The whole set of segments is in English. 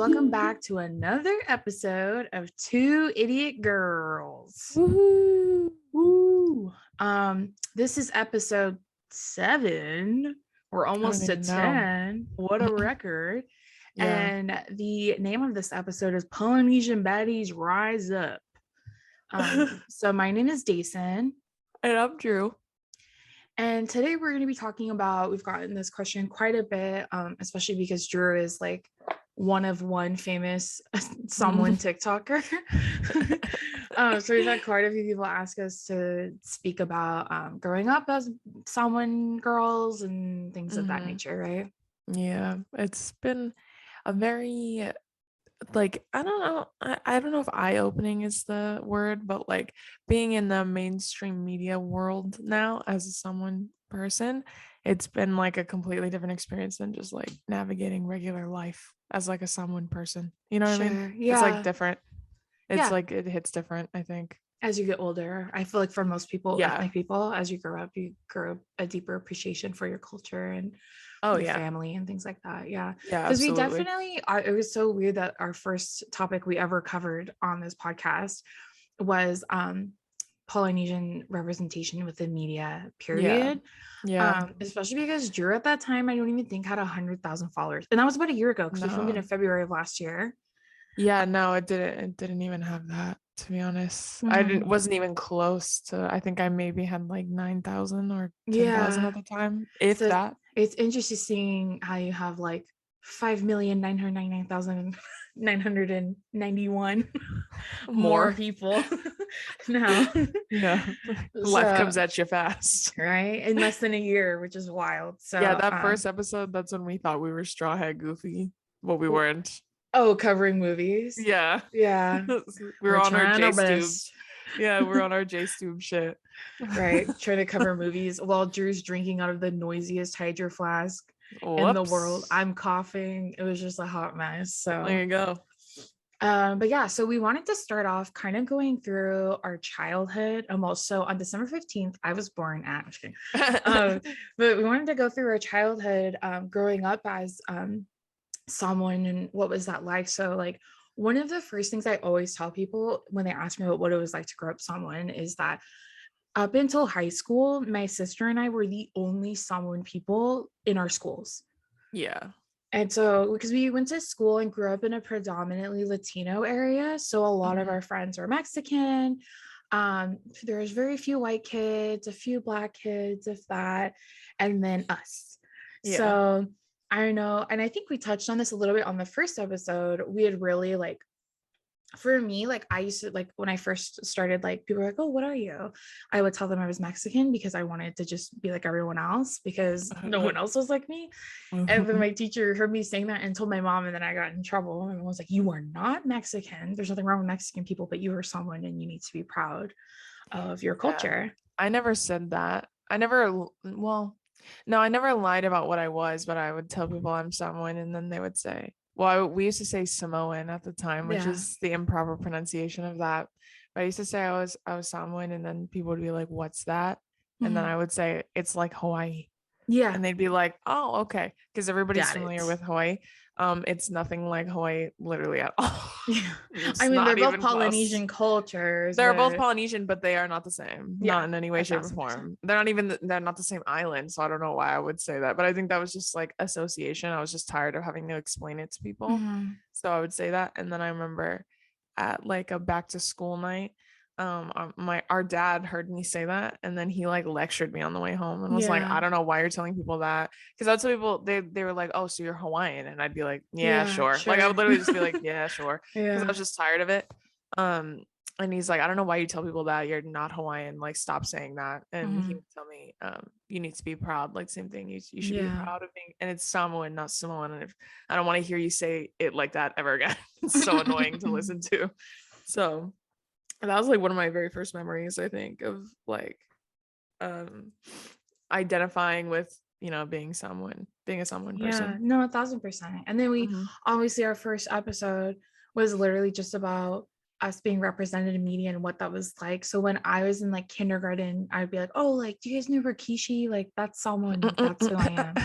welcome back to another episode of Two Idiot Girls. Woohoo! Woo! This is episode 7. We're almost to 10. What a record. Yeah. And the name of this episode is Polynesian Baddies Rise Up. So my name is Dason. And I'm Drew. And today we're going to be talking about, we've gotten this question quite a bit, especially because Drew is like one famous Samoan TikToker. So we've had quite a few people ask us to speak about growing up as Samoan girls and things of that nature, right? Yeah, it's been a very, like, I don't know if eye-opening is the word, but like being in the mainstream media world now as a Samoan person, it's been like a completely different experience than just like navigating regular life as like a Samoan person. You know what I mean? Yeah. It's like different. It's like it hits different, I think. As you get older, I feel like for most people, ethnic people, as you grow up, you grow a deeper appreciation for your culture and family and things like that. Yeah, because we definitely are. It was so weird that our first topic we ever covered on this podcast was Polynesian representation within media, period. Yeah. Especially because Drew at that time, I don't even think had 100,000 followers, and that was about a year ago because we filmed it in February of last year. Yeah, no, it didn't even have that, to be honest. I wasn't even close to, I think I maybe had like 9,000 or 10,000 at the time, if so that. It's interesting seeing how you have like 5,999,991 more people now. No, life comes at you fast, right? In less than a year, which is wild. So yeah, that first episode, that's when we thought we were straw hat goofy, but we weren't. Oh, covering movies. Yeah. we're on our JStube. Yeah, we're on our JStube shit. Right. Trying to cover movies while Drew's drinking out of the noisiest hydro flask in the world. I'm coughing. It was just a hot mess. So there you go. But yeah, so we wanted to start off kind of going through our childhood. So on December 15th, I was born at, I'm just kidding. But we wanted to go through our childhood growing up as Samoan and what was that like. So like one of the first things I always tell people when they ask me about what it was like to grow up Samoan is that up until high school, my sister and I were the only Samoan people in our schools. Yeah. And so because we went to school and grew up in a predominantly Latino area, so a lot of our friends were Mexican. There's very few white kids, a few Black kids, if that, and then us. Yeah. So I know, and I think we touched on this a little bit on the first episode. We had really like, for me, like I used to, like when I first started, like people were like, oh, what are you? I would tell them I was Mexican because I wanted to just be like everyone else because no one else was like me. And then my teacher heard me saying that and told my mom, and then I got in trouble. And I was like, you are not Mexican. There's nothing wrong with Mexican people, but you are someone and you need to be proud of your culture. I never said that. I never lied about what I was, but I would tell people I'm Samoan, and then they would say, we used to say Samoan at the time, which is the improper pronunciation of that. But I used to say I was Samoan, and then people would be like, what's that? And then I would say, it's like Hawaii. Yeah. And they'd be like, oh, okay. Because everybody's familiar with Hawaii. It's nothing like Hawaii literally at all. I mean, they're both Polynesian cultures. They're both Polynesian, but they are not the same. Not in any way, shape, or form. They're not the same island. So I don't know why I would say that. But I think that was just like association. I was just tired of having to explain it to people. So I would say that. And then I remember at like a back to school night, our dad heard me say that, and then he like lectured me on the way home and was like, I don't know why you're telling people that, because I'd tell people, they were like, oh, so you're Hawaiian, and I'd be like, yeah, sure. Like I would literally just be like, yeah, sure, because I was just tired of it. And he's like, I don't know why you tell people that you're not Hawaiian, like stop saying that. And he would tell me, you need to be proud, like same thing, you should be proud of being, and it's Samoan, not Samoan. And if I don't want to hear you say it like that ever again. It's so annoying to listen to. So that was like one of my very first memories, I think, of like identifying with, being a Samoan person. Yeah, no, 1,000%. And then we obviously, our first episode was literally just about us being represented in media and what that was like. So when I was in like kindergarten, I'd be like, oh, like, do you guys know Rikishi? Like, that's Samoan, that's who I am.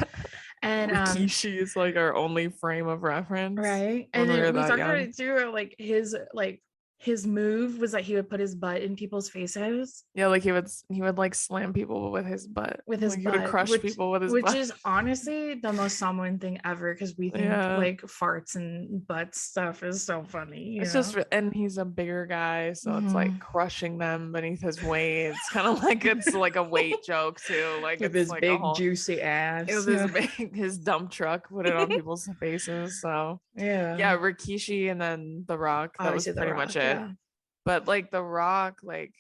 And Rikishi is like our only frame of reference, right? And then we talked about it too, like his move was that he would put his butt in people's faces. Yeah, like he would like slam people with his butt. With his like, butt, he would crush people with his which butt. is honestly the most Samoan thing ever, because we think like farts and butt stuff is so funny. It's just, and he's a bigger guy, so it's like crushing them beneath his weight. It's kind of like it's like a weight joke too. Like with it's his like big juicy ass. It was his big his dump truck, put it on people's faces. So yeah, Rikishi and then The Rock. That was pretty much it. Yeah. But like The Rock, like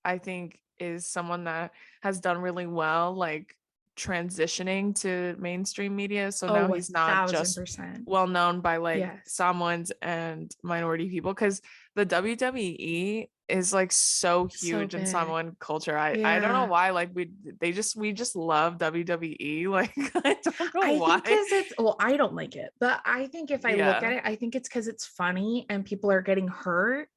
I think is someone that has done really well, like transitioning to mainstream media. So now he's not 1000%. Just well known by like Samoans and minority people, because the WWE is like so huge in Samoan culture. I don't know why, like we just love WWE. Like I don't know why. Because it's, well, I don't like it, but I think if I look at it, I think it's because it's funny and people are getting hurt.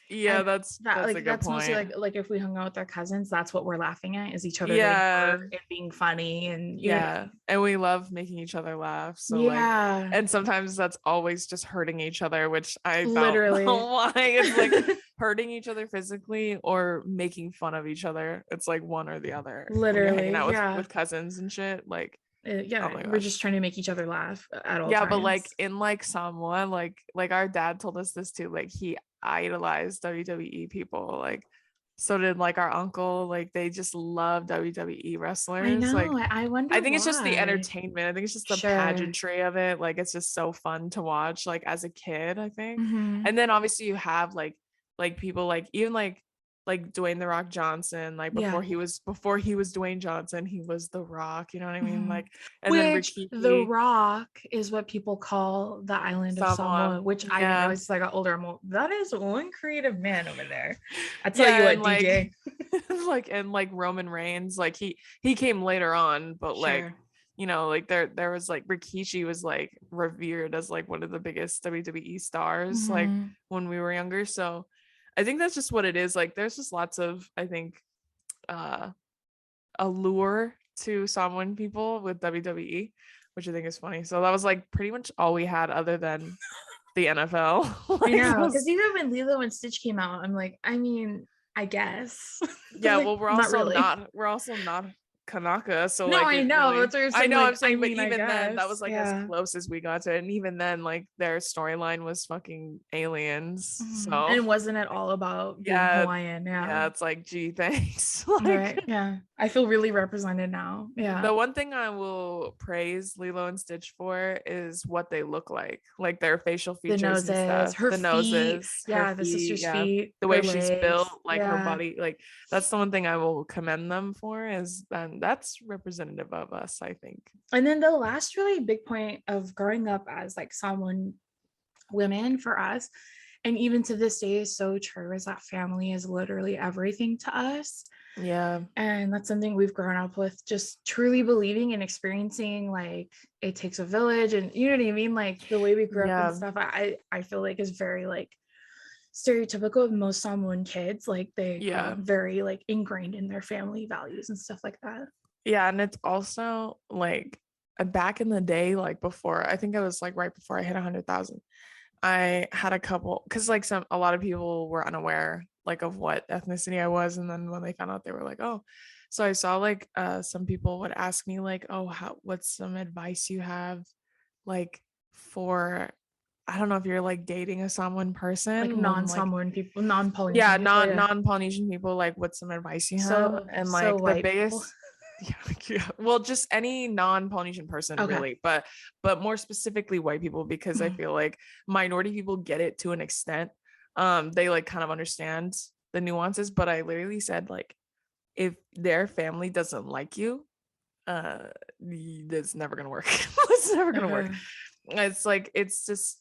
Yeah, that's like a good that's point. mostly like if we hung out with our cousins, that's what we're laughing at, is each other getting hurt and being funny. And and we love making each other laugh. So like, and sometimes that's always just hurting each other, which I literally don't know why. It's like hurting each other physically or making fun of each other. It's like one or the other. Literally, hanging out with cousins and shit. Like we're just trying to make each other laugh at all times. But like in like Samoa, like our dad told us this too, like he idolized WWE people, like so did like our uncle. Like they just love WWE wrestlers. I know. Like I wonder I think why. it's just the entertainment. I think it's just the pageantry of it. Like it's just so fun to watch, like as a kid, I think. And then obviously you have like people like even like Dwayne The Rock Johnson, like before he was Dwayne Johnson, he was The Rock, you know what I mean? Like, and which then Rikishi, The Rock is what people call the island of Samoa, which I didn't realize until I got older. That is one creative man over there. I tell you what, like, DJ. like Roman Reigns, like he came later on, but like you know, like there was like Rikishi was like revered as like one of the biggest WWE stars like when we were younger. So I think that's just what it is. Like there's just lots of, I think, allure to Samoan people with WWE, which I think is funny. So that was like pretty much all we had other than the NFL. Like, I know, because even when Lilo and Stitch came out, I'm like, I mean, I guess. Yeah, like, well, we're also not Kanaka, so no, like I know really, that's what you're saying. I know, like, I'm saying, but mean, even then, that was like as close as we got to it, and even then, like their storyline was fucking aliens. So and wasn't it all about being Hawaiian? Yeah, it's like, gee, thanks. Like, right, I feel really represented now. The one thing I will praise Lilo and Stitch for is what they look like their facial features, the noses, and stuff. The noses, the sister's feet, the way she's built, like her body, like that's the one thing I will commend them for, is that's representative of us, I think. And then the last really big point of growing up as like Samoan women for us, and even to this day is so true, is that family is literally everything to us. Yeah. And that's something we've grown up with, just truly believing and experiencing, like it takes a village, and you know what I mean, like the way we grew up and stuff. I feel like is very like stereotypical of most Samoan kids, like they very like ingrained in their family values and stuff like that. Yeah, and it's also like back in the day, like before, I think it was like right before I hit 100,000, I had a couple, because like a lot of people were unaware like of what ethnicity I was, and then when they found out, they were like, oh. So I saw like some people would ask me like, oh, what's some advice you have like for, I don't know if you're like dating a Samoan person, like non-Samoan people, non-Polynesian people, non-Polynesian people, like what's some advice you have? And like the biggest well, just any non-Polynesian person, really, but more specifically white people, because I feel like minority people get it to an extent. They like kind of understand the nuances, but I literally said, like, if their family doesn't like you, that's never gonna work. It's never gonna work. It's like, it's just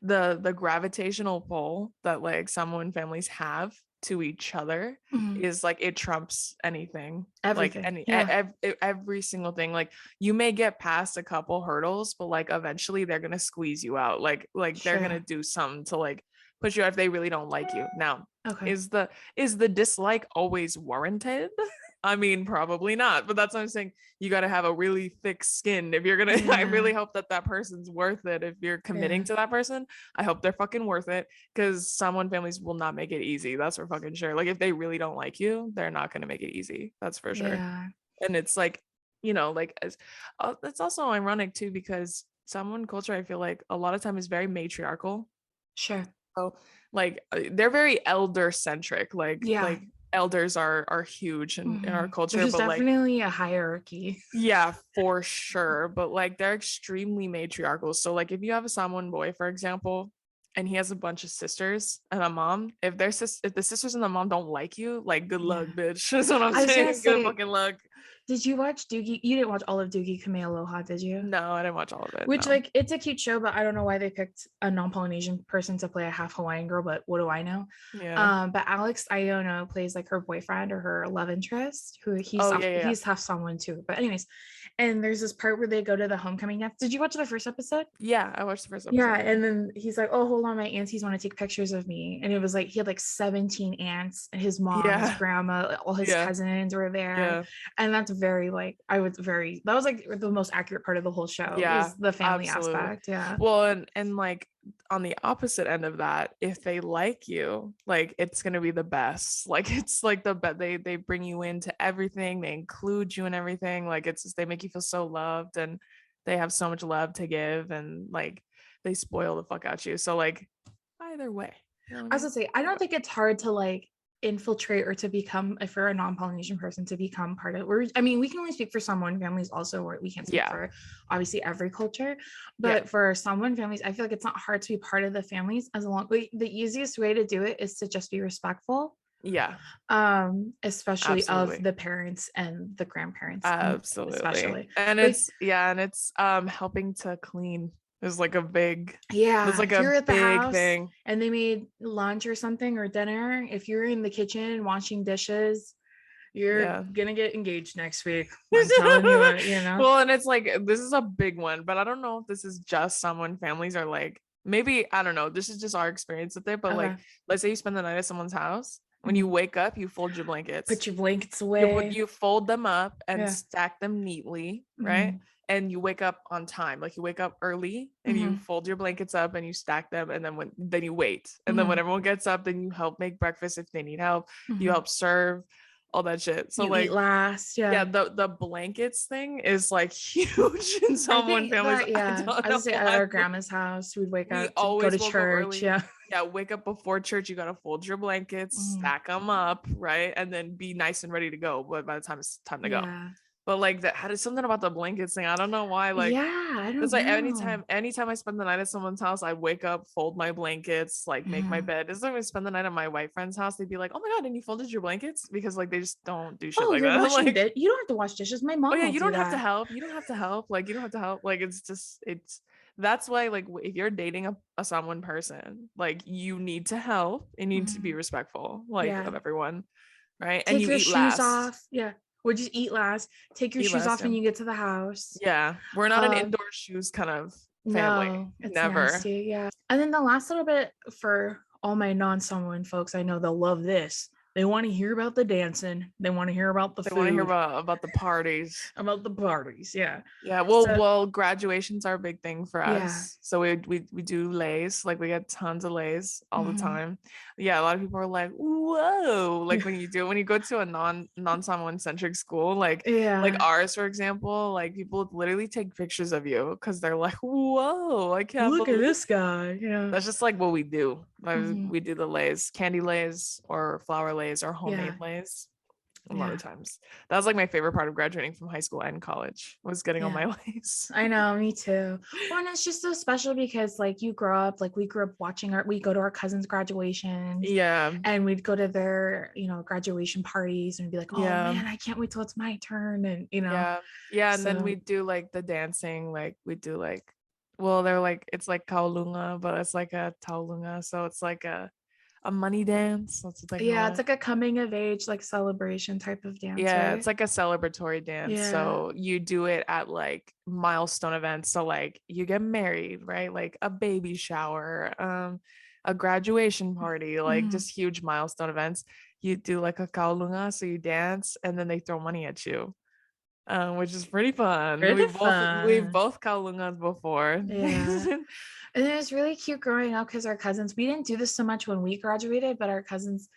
the gravitational pull that like Samoan families have to each other is like, it trumps anything. Everything. Like every single thing. Like you may get past a couple hurdles, but like eventually they're gonna squeeze you out. Like they're gonna do something to like push you out if they really don't like you. Now, is the dislike always warranted? I mean, probably not, but that's what I'm saying. You got to have a really thick skin if you're gonna. I really hope that person's worth it. If you're committing to that person, I hope they're fucking worth it, because Samoan families will not make it easy. That's for fucking sure. Like if they really don't like you, they're not gonna make it easy. That's for sure. And it's like, like it's also ironic too, because Samoan culture, I feel like a lot of time is very matriarchal. Sure. So like they're very elder centric. Like elders are huge in our culture. There's but definitely a hierarchy. Yeah, for sure. But like they're extremely matriarchal. So like if you have a Samoan boy, for example, and he has a bunch of sisters and a mom, if the sisters and the mom don't like you, like good luck, bitch. That's what I'm saying. Good fucking luck. Did you watch Doogie? You didn't watch all of Doogie Kamealoha, did you? No, I didn't watch all of it. Which like it's a cute show, but I don't know why they picked a non-Polynesian person to play a half Hawaiian girl, but what do I know? But Alex Iono plays like her boyfriend or her love interest, who he's half Samoan too. But anyways, and there's this part where they go to the homecoming dance. Did you watch the first episode? Yeah, I watched the first episode. Yeah, and then he's like, "Oh, hold on, my aunties want to take pictures of me," and it was like he had like 17 aunts, and his mom, his grandma, all his cousins were there, and that's very like that was like the most accurate part of the whole show. Was the family aspect. Well, and like on the opposite end of that, if they like you, like it's gonna be the best. Like it's like they bring you into everything, they include you in everything. Like it's just, they make you feel so loved, and they have so much love to give, and like they spoil the fuck out you. So like either way, I was gonna say, I don't think it's hard to like infiltrate or to become, if you're a non-Polynesian person, to become part of. I mean, we can only speak for Samoan families also, or we can't speak for obviously every culture, but for Samoan families, I feel like it's not hard to be part of the families, as long the easiest way to do it is to just be respectful, especially of the parents and the grandparents, especially. And it's helping to clean is like a big it's like you're a at the big house thing, and they made lunch or something or dinner, if you're in the kitchen washing dishes, you're gonna get engaged next week. I'm telling you what, well, and it's like, this is a big one, but I don't know if this is just Samoan families, or like maybe, I don't know, this is just our experience with it, but like let's say you spend the night at someone's house. When you wake up, you fold your blankets. Put your blankets away. You fold them up and stack them neatly, right? And you wake up on time. Like you wake up early and you fold your blankets up and you stack them, and then you wait. And then when everyone gets up, then you help make breakfast if they need help. You help serve, all that shit. So you like eat last, the blankets thing is like huge in Samoan families. I was say at our grandma's house, we'd wake up, go to church. Wake up before church. You gotta fold your blankets, stack them up, right, and then be nice and ready to go. But by the time it's time to go, but like that is something about the blankets thing. I don't know why. Like I don't it's like know. anytime I spend the night at someone's house, I wake up, fold my blankets, like make my bed. It's like I spend the night at my white friend's house, they'd be like, "Oh my god, and you folded your blankets?" Because like they just don't do shit like that. Like, you don't have to wash dishes. My mom. You don't have to help. You don't have to help. Like you don't have to help. Like it's that's why, like, if you're dating a Samoan person, like you need to help and you need to be respectful, like of everyone, right? Take and you your eat shoes last. off. We'll just eat last. Take your shoes off when you get to the house. We're not an indoor shoes kind of family. No, it's never. Nasty, And then the last little bit for all my non-Samoan folks, I know they'll love this. They want to hear about the dancing. They want to hear about the food. They want to hear about the parties. About the parties, Yeah. Well, graduations are a big thing for us. Yeah. So we do lays. Like we get tons of lays all the time. Yeah, a lot of people are like, whoa. Like when you go to a non-Samoan centric school, like ours, for example, like people literally take pictures of you because they're like, whoa, I can't look at this guy. Yeah. That's just like what we do. We do the lays, candy lays or flower lays or homemade lays. A lot of times. That was like my favorite part of graduating from high school and college, was getting all my lays. I know, me too. Well, and it's just so special because like we grew up watching we go to our cousins' graduations. Yeah. And we'd go to their, graduation parties and be like, oh man, I can't wait till it's my turn. And Yeah. And then we do like the dancing, like we do like, well, they're like, it's like kaulunga, but it's like a taulunga. So it's like a money dance. That's what it's like a coming of age, like celebration type of dance. Right? It's like a celebratory dance. So you do it at like milestone events. So like you get married, right? Like a baby shower, a graduation party, like just huge milestone events. you do like a kaulunga, so you dance and then they throw money at you, which is pretty fun. Really We've fun. both kaulungas before. Yeah. And it was really cute growing up because our cousins, we didn't do this so much when we graduated, but our cousins,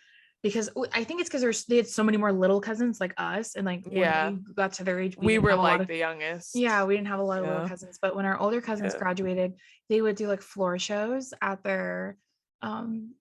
because I think it's because they had so many more little cousins like us. And like when Yeah, we got to their age, we we didn't were have a lot like of, the youngest. yeah, we didn't have a lot of little Yeah, cousins. But when our older cousins yeah, graduated, they would do like floor shows at their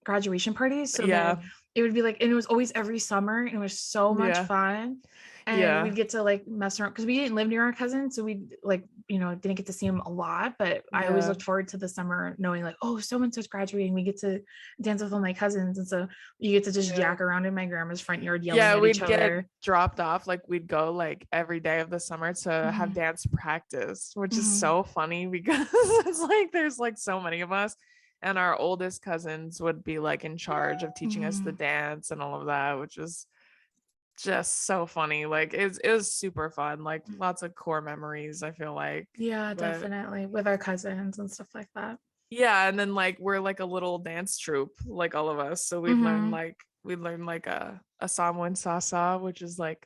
graduation parties. So then yeah, it would be like, and it was always every summer, and it was so much yeah, fun. And yeah, we'd get to like mess around because we didn't live near our cousins, so we like, didn't get to see them a lot. But I always yeah. looked forward to the summer, knowing like, oh, so and so's graduating, we get to dance with all my cousins. And so you get to just Yeah. jack around in my grandma's front yard yelling Yeah, at each we'd get other. dropped off. Like we'd go like every day of the summer to have Mhm. dance practice, which is Mhm. so funny because it's like there's like so many of us. And our oldest cousins would be like in charge of teaching us the Mhm. dance and all of that, which was just so funny. Like it was super fun. Like lots of core memories, I feel like. Yeah, But definitely with our cousins and stuff like that. yeah, and then like we're like a little dance troupe, like all of us. So Mhm. we'd learn like a Samoan sasa, which is like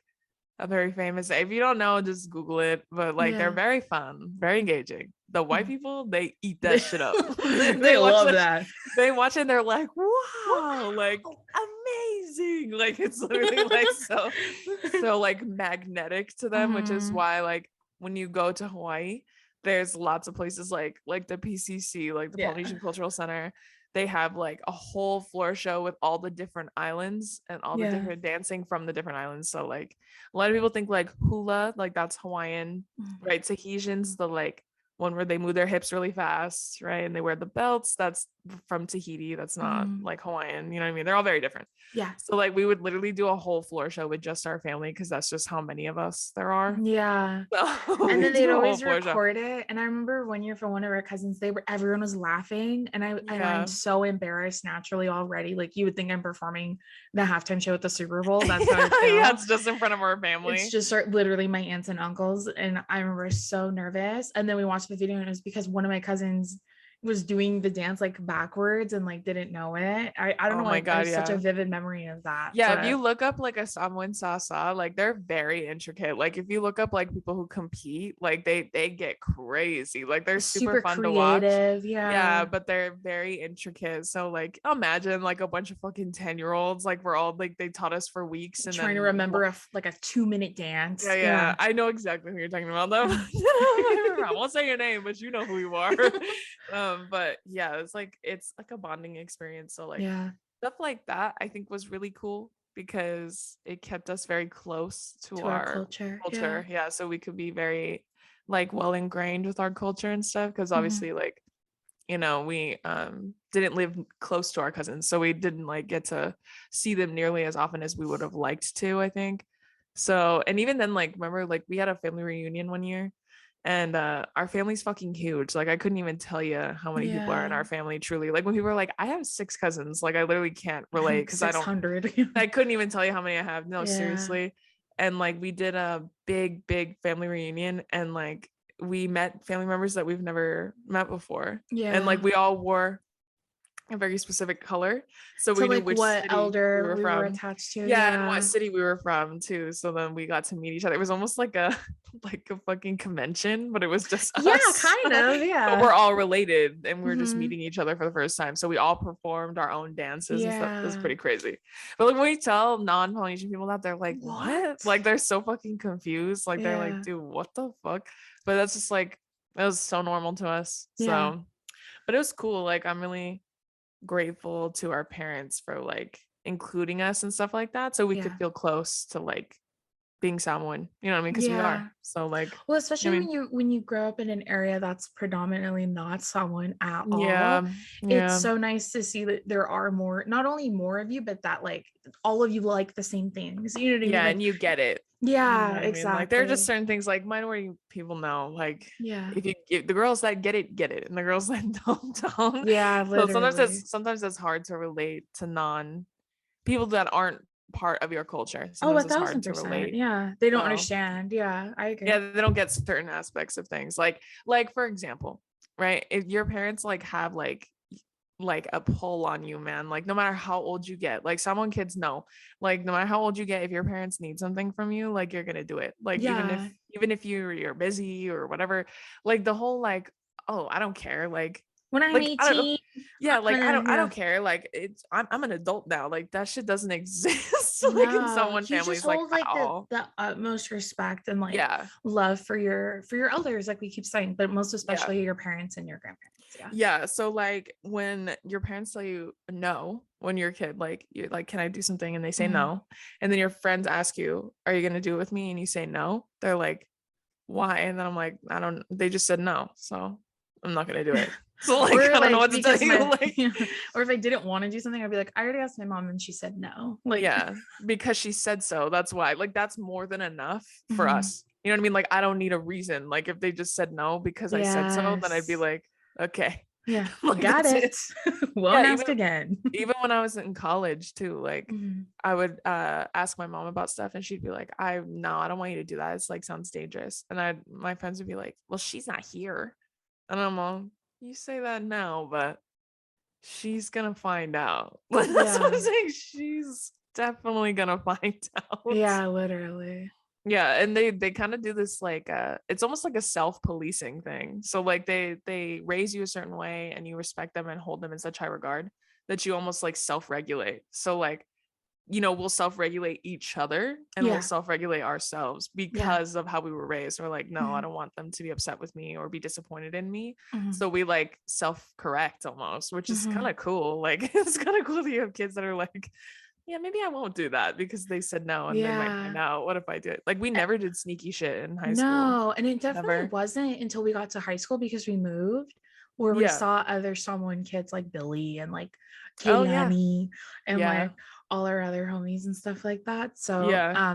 a very famous. If you don't know, just Google it. But like they're Yeah. very fun, very engaging. The white Mhm. people, they eat that shit up. They They watch love that. that. They watch it and they're like, wow, like Wow. amazing. Like it's literally like so like magnetic to them, which is Mhm. why like when you go to Hawaii, there's lots of places like the PCC, like the Yeah. Polynesian Cultural Center. They have like a whole floor show with all the different islands and all the Yeah. different dancing from the different islands. So like a lot of people think like hula, like that's Hawaiian, Mhm. right? Tahitians, the like one where they move their hips really fast, right? And they wear the belts. That's from Tahiti. That's not Mhm. like Hawaiian. You know what I mean? They're all very different. Yeah. So like we would literally do a whole floor show with just our family because that's just how many of us there are. Yeah. So And we then they'd do a whole always floor show. record it. And I remember one year for one of our cousins, everyone was laughing. And I'm Yeah. so embarrassed naturally already. Like you would think I'm performing the halftime show at the Super Bowl. That's how I Yeah, feel. it's just in front of our It's family. just literally my aunts and uncles. And I remember so nervous. And then we watched the video, and it was because one of my cousins was doing the dance like backwards and like didn't know it. I don't Oh know, my like I God, have such a yeah. vivid memory of that. Yeah, if So you look up like a Samoan Sasa, like they're very intricate. Like if you look up like people who compete, like they get crazy. Like they're super super fun to watch. creative. Yeah, Yeah. but they're very intricate. So like imagine like a bunch of fucking 10-year-olds, like we're all like they taught us for weeks and Trying to then remember like a 2-minute dance. yeah, yeah. Yeah. I know exactly who you're talking about though. I won't say your name, but you know who you are. But yeah, it's like a bonding experience. So like Yeah. stuff like that I think was really cool because it kept us very close to To our our culture. Yeah. culture. Yeah, so we could be very like well ingrained with our culture and stuff because Mhm. obviously like we didn't live close to our cousins, so we didn't like get to see them nearly as often as we would have liked to, I think. So, and even then, like remember like we had a family reunion one year and our family's fucking huge. Like I couldn't even tell you how many people are in Yeah. our family truly. Like when people are like, I have 6 cousins, like I literally can't relate because I 600. couldn't even tell you how many I have. No, Yeah. seriously. And like we did a big family reunion and like we met family members that we've never met before. And like Yeah. we all wore a very specific color. So So we knew like which what city we elder were we were from. attached to. Yeah, and what Yeah. city we were from too. So then we got to meet each other. It was almost like a like a fucking convention, but it was just Yeah, us. kind of. But Yeah. we're all related and we're just Hmm. meeting each other for the first time. So we all performed our own dances and stuff. It was Yeah. pretty crazy. But like when we tell non-Polynesian people that, they're like, what? What? Like they're so fucking confused. Like they're like, Yeah. dude, what the fuck? But that's just like it was so normal to us. Yeah. So but it was cool. Like I'm really grateful to our parents for like including us and stuff like that so we could Yeah. feel close to like being Samoan, you know what I mean, because we are. Yeah. So like Well, I especially mean, when you grow up in an area that's predominantly not Samoan at all, yeah, it's yeah, so nice to see that there are more, not only more of you, but that like all of you like the same things. You know what I mean? yeah, Like, and you get it, you know yeah, what I mean, like there are just exactly. certain things like minority people know, like Yeah. if the girls that get it and the girls that don't. Yeah, So sometimes literally. it's hard to relate to non people that aren't part of your culture. Oh, Sometimes a it's hard thousand to percent. relate. Yeah. They don't So understand. Yeah, I yeah, agree. they don't get certain aspects of things like for example, right, if your parents like have like like a pull on you, man. Like no matter how old you get, like Samoan kids know, like no matter how old you get, if your parents need something from you, like you're gonna do it. Like even if you're busy or whatever, like the whole like, oh, I don't care, when I'm like I don't know. 18, Yeah, like I yeah. don't care. Like I'm an adult now. Like that shit doesn't exist. Like in No, Samoan you just families, like hold at like all. the utmost respect and like Yeah. love for your elders, like we keep saying, but most Yeah. especially your parents and your grandparents. Yeah. Yeah. So like when your parents tell you no when you're a kid, like you're like, can I do something? And they say no. And then your friends ask you, are you gonna do it with me? And you say no. They're like, why? And then I'm like, I don't, they just said no. So I'm not gonna do it. So like Or I don't know like what to tell because you. Like or if I didn't want to do something, I'd be like, I already asked my mom and she said no. Like yeah, because she said so. That's why. Like that's more than enough for us. You know what I mean? Like I don't need a reason. Like if they just said no because I said so, then I'd be like, okay. Yeah, Like got that's it. Won't ask again. Even when I was in college too, like I would ask my mom about stuff and she'd be like, I don't want you to do that. It's like sounds dangerous. And my friends would be like, well, she's not here. And I'm all, you say that now, but she's gonna find out. That's what I'm saying. She's definitely gonna find out. Yeah, literally. Yeah, and they kind of do this like it's almost like a self-policing thing. So like they raise you a certain way and you respect them and hold them in such high regard that you almost like self-regulate. So like, you know, we'll self-regulate each other and we'll self-regulate ourselves because of how we were raised. We're like, no, I don't want them to be upset with me or be disappointed in me. So we like self-correct almost, which is kind of cool. Like it's kind of cool that you have kids that are like, yeah, maybe I won't do that because they said no and they might find out. What if I do it? Like we never did sneaky shit in high school. No, and it definitely wasn't until we got to high school because we moved where we saw other Samoan kids like Billy and like Kaylani and like all our other homies and stuff like that. So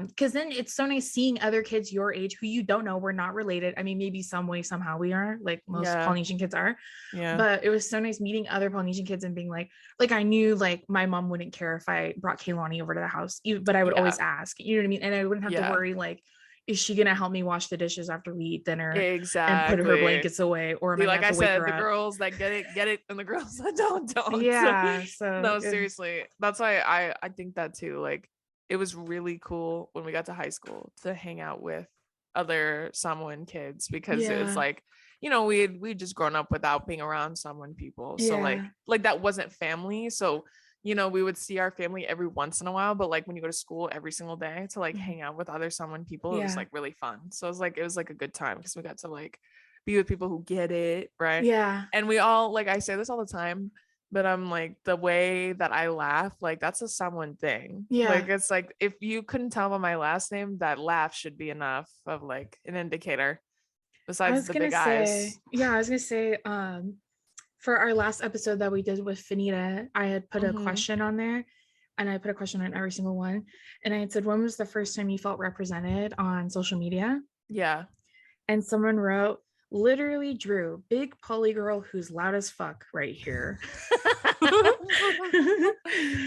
because then it's so nice seeing other kids your age who you don't know, we're not related. I mean, maybe some way somehow we are, like most Polynesian kids are. But it was so nice meeting other Polynesian kids and being like I knew like my mom wouldn't care if I brought Kaylani over to the house, but I would always ask, you know what I mean? And I wouldn't have to worry like, is she gonna help me wash the dishes after we eat dinner and put her blankets away, or am I like gonna have I to wake said, her the up? girls that get it, and the girls that don't. Yeah. So no, seriously, that's why I think that too. Like it was really cool when we got to high school to hang out with other Samoan kids because it was like, you know, we'd just grown up without being around Samoan people. So like that wasn't family. So you know, we would see our family every once in a while, but like when you go to school every single day to like hang out with other Samoan people, it was like really fun. So it was like a good time because we got to like be with people who get it, right? Yeah. And we all, like I say this all the time, but I'm like, the way that I laugh, like that's a Samoan thing. Yeah. Like it's like if you couldn't tell by my last name, that laugh should be enough of like an indicator. Besides the big eyes. Yeah, I was gonna say, for our last episode that we did with Finita, I had put a question on there and I put a question on every single one. And I had said, when was the first time you felt represented on social media? Yeah. And someone wrote, literally Drew, big poly girl who's loud as fuck right here.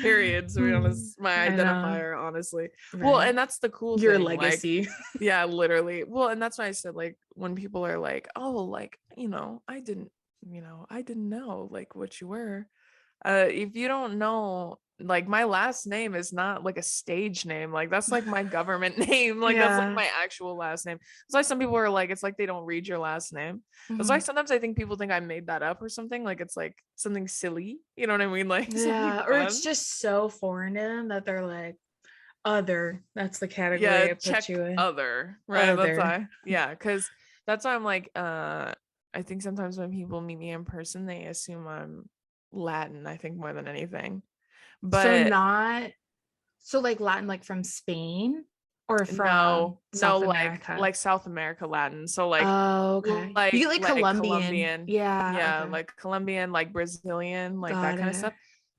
Period. To be honest, my identifier, honestly. Right. Well, and that's the cool your thing. Legacy. Like, yeah, literally. Well, and that's why I said, like, when people are like, oh, like, you know, I didn't know like what you were. If you don't know, like my last name is not like a stage name. Like that's like my government name. Like that's like my actual last name. That's why some people are like, it's like they don't read your last name. That's why sometimes I think people think I made that up or something. Like it's like something silly. You know what I mean? Like or it's just so foreign to them that they're like, other. That's the category I put check you in. Other. Right. Other. That's why. Yeah, because that's why I'm like, I think sometimes when people meet me in person, they assume I'm Latin, I think, more than anything. But so like Latin, like from Spain or from South America? Like South America Latin. So like, like you get like Colombian. Yeah, like Colombian, like Brazilian, like that kind of stuff.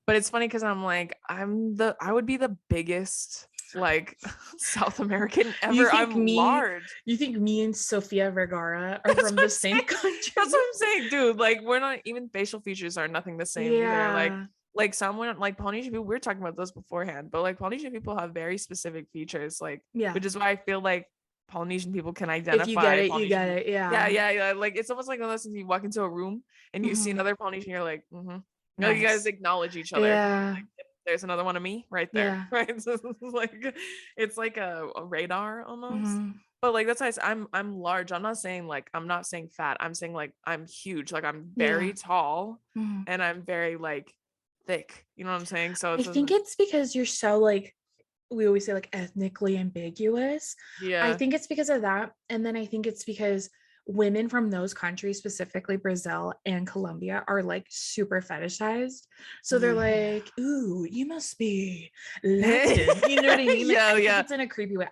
But it's funny because I'm like, I would be the biggest like South American ever. I'm large. You think me and Sofia Vergara are from the same country? That's what I'm saying, dude. Like we're not, even facial features are nothing the same either. Like someone like Polynesian people, we were talking about this beforehand, but like Polynesian people have very specific features, like which is why I feel like Polynesian people can identify. If you get it, you get it. Yeah. Like it's almost like unless you walk into a room and you see another Polynesian, you're like, Nice. You guys acknowledge each other. Yeah. Like, there's another one of me right there. Yeah. Right. So it's like a radar almost. But like that's why I'm large. I'm not saying fat. I'm saying like I'm huge. Like I'm very tall and I'm very like thick. You know what I'm saying? So I think it's because you're so like, we always say like ethnically ambiguous. Yeah. I think it's because of that. And then I think it's because women from those countries, specifically Brazil and Colombia, are like super fetishized. So they're like, ooh, you must be Latin. You know what I mean? Like, I think it's in a creepy way.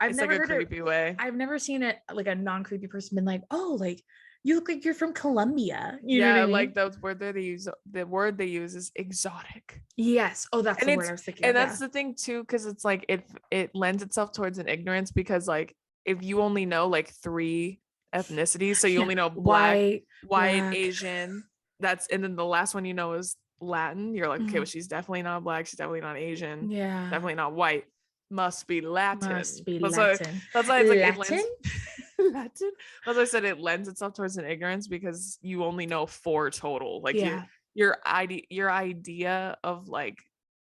I've never seen it like a non-creepy person been like, oh, like you look like you're from Colombia. You know what I mean? Like those word that they use, the word they use is exotic. Yes. Oh, that's the word I was thinking. And that's the thing too, because it's like it lends itself towards an ignorance, because like if you only know like 3 ethnicities, so you only know black, white, Asian, and then the last one you know is Latin, you're like, okay, well, she's definitely not black, she's definitely not Asian, definitely not white, must be Latin. That's why it's like it lends Latin. As I said, it lends itself towards an ignorance because you only know 4 total. Like your idea of like